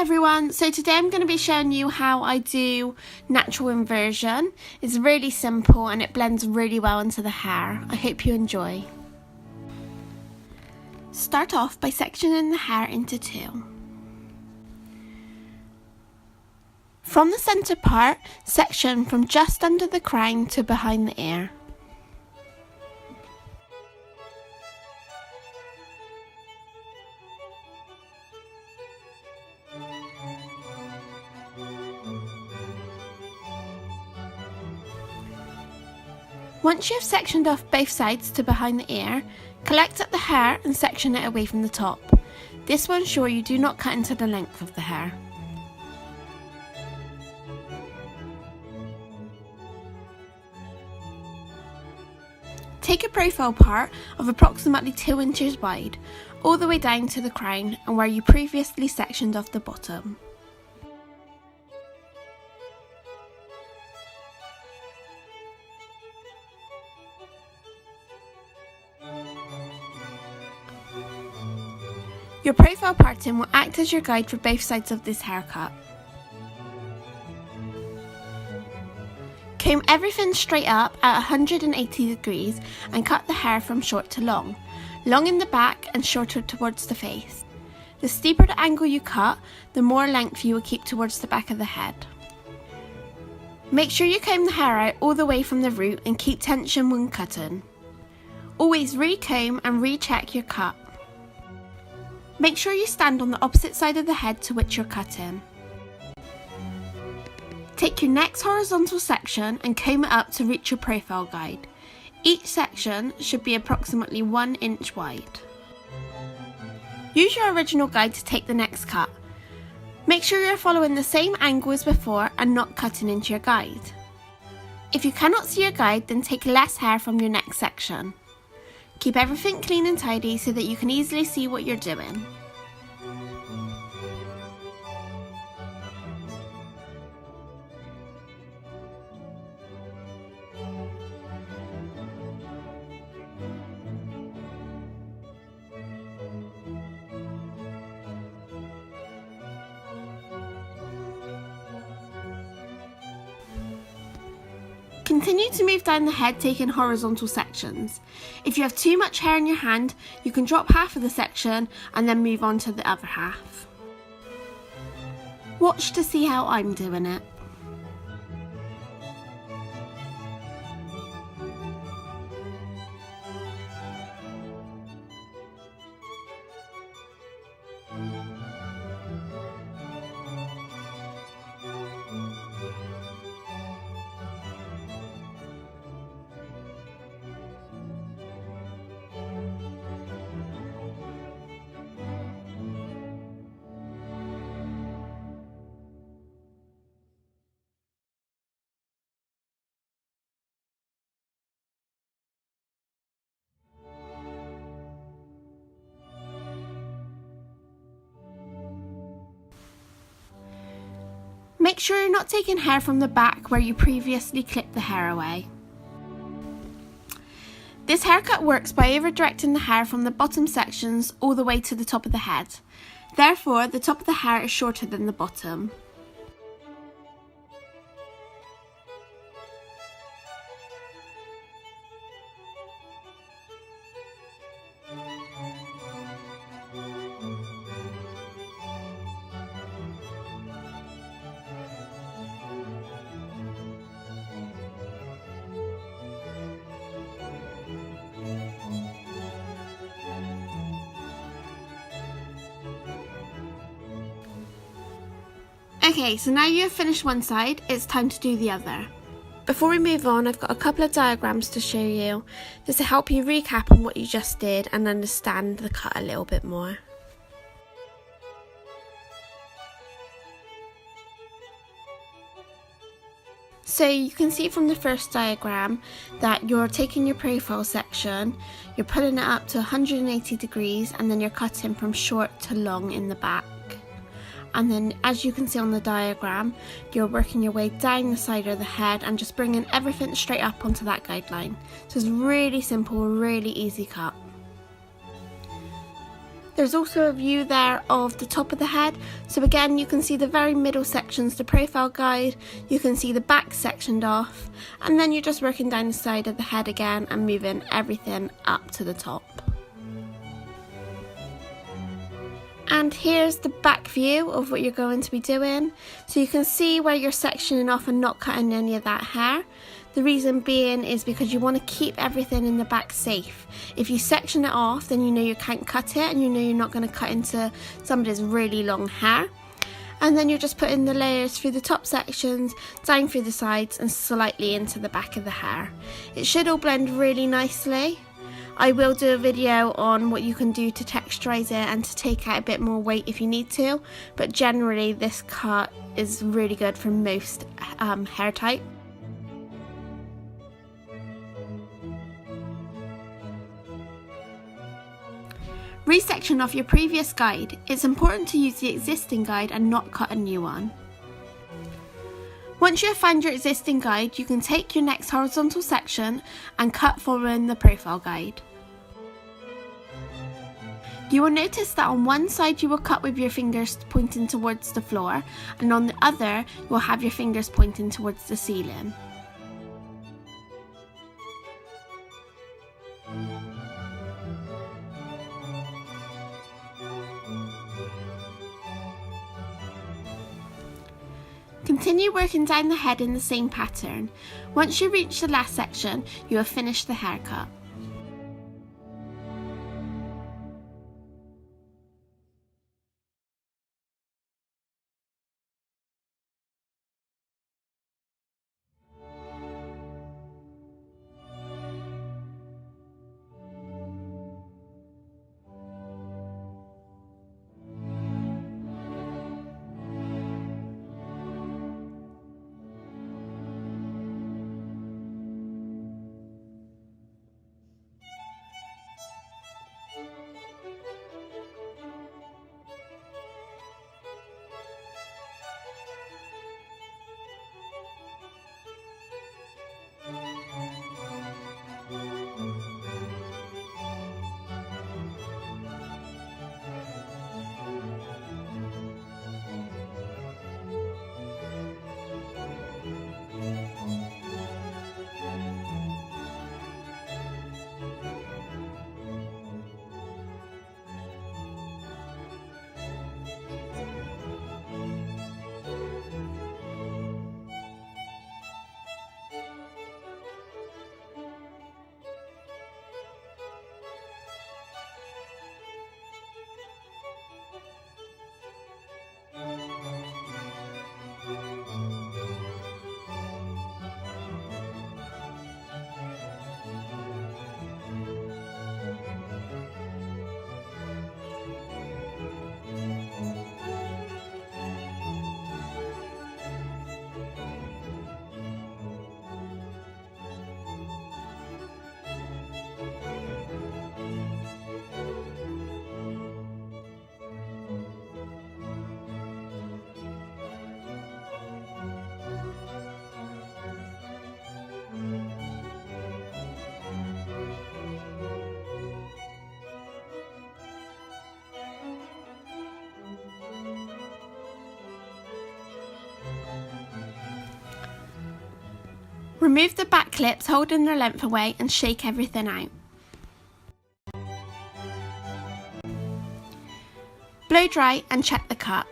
everyone, so today I'm going to be showing you how I do natural inversion. It's really simple and it blends really well into the hair. I hope you enjoy. Start off by sectioning the hair into two. From the centre part, section from just under the crown to behind the ear. Once you have sectioned off both sides to behind the ear, collect up the hair and section it away from the top. This will ensure you do not cut into the length of the hair. Take a profile part of approximately 2 inches wide, all the way down to the crown and where you previously sectioned off the bottom. Your profile parting will act as your guide for both sides of this haircut. Comb everything straight up at 180 degrees and cut the hair from short to long, long in the back and shorter towards the face. The steeper the angle you cut, the more length you will keep towards the back of the head. Make sure you comb the hair out all the way from the root and keep tension when cutting. Always re-comb and recheck your cut. Make sure you stand on the opposite side of the head to which you're cutting. Take your next horizontal section and comb it up to reach your profile guide. Each section should be approximately 1 inch wide. Use your original guide to take the next cut. Make sure you're following the same angle as before and not cutting into your guide. If you cannot see your guide, then take less hair from your next section. Keep everything clean and tidy so that you can easily see what you're doing. Continue to move down the head, taking horizontal sections. If you have too much hair in your hand, you can drop half of the section and then move on to the other half. Watch to see how I'm doing it. Make sure you're not taking hair from the back where you previously clipped the hair away. This haircut works by over-directing the hair from the bottom sections all the way to the top of the head. Therefore, the top of the hair is shorter than the bottom. Okay, so now you have finished one side, it's time to do the other. Before we move on, I've got a couple of diagrams to show you, just to help you recap on what you just did and understand the cut a little bit more. So you can see from the first diagram that you're taking your profile section, you're putting it up to 180 degrees and then you're cutting from short to long in the back. And then, as you can see on the diagram, you're working your way down the side of the head and just bringing everything straight up onto that guideline. So it's really simple, really easy cut. There's also a view there of the top of the head, so again you can see the very middle section's the profile guide, you can see the back sectioned off, and then you're just working down the side of the head again and moving everything up to the top. And here's the back view of what you're going to be doing, so you can see where you're sectioning off and not cutting any of that hair. The reason being is because you want to keep everything in the back safe. If you section it off, then you know you can't cut it and you know you're not going to cut into somebody's really long hair. And then you're just putting the layers through the top sections, down through the sides and slightly into the back of the hair. It should all blend really nicely. I will do a video on what you can do to texturize it and to take out a bit more weight if you need to, but generally this cut is really good for most hair types. Resection off your previous guide. It's important to use the existing guide and not cut a new one. Once you have found your existing guide, you can take your next horizontal section and cut following the profile guide. You will notice that on one side you will cut with your fingers pointing towards the floor, and on the other you will have your fingers pointing towards the ceiling. Continue working down the head in the same pattern. Once you reach the last section, you have finished the haircut. Remove the back clips holding their length away and shake everything out. Blow dry and check the cut.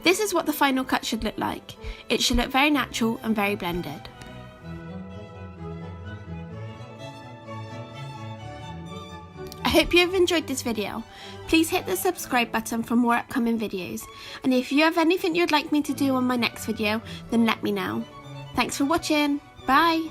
This is what the final cut should look like. It should look very natural and very blended. I hope you have enjoyed this video. Please hit the subscribe button for more upcoming videos, and if you have anything you'd like me to do on my next video, then let me know. Thanks for watching. Bye!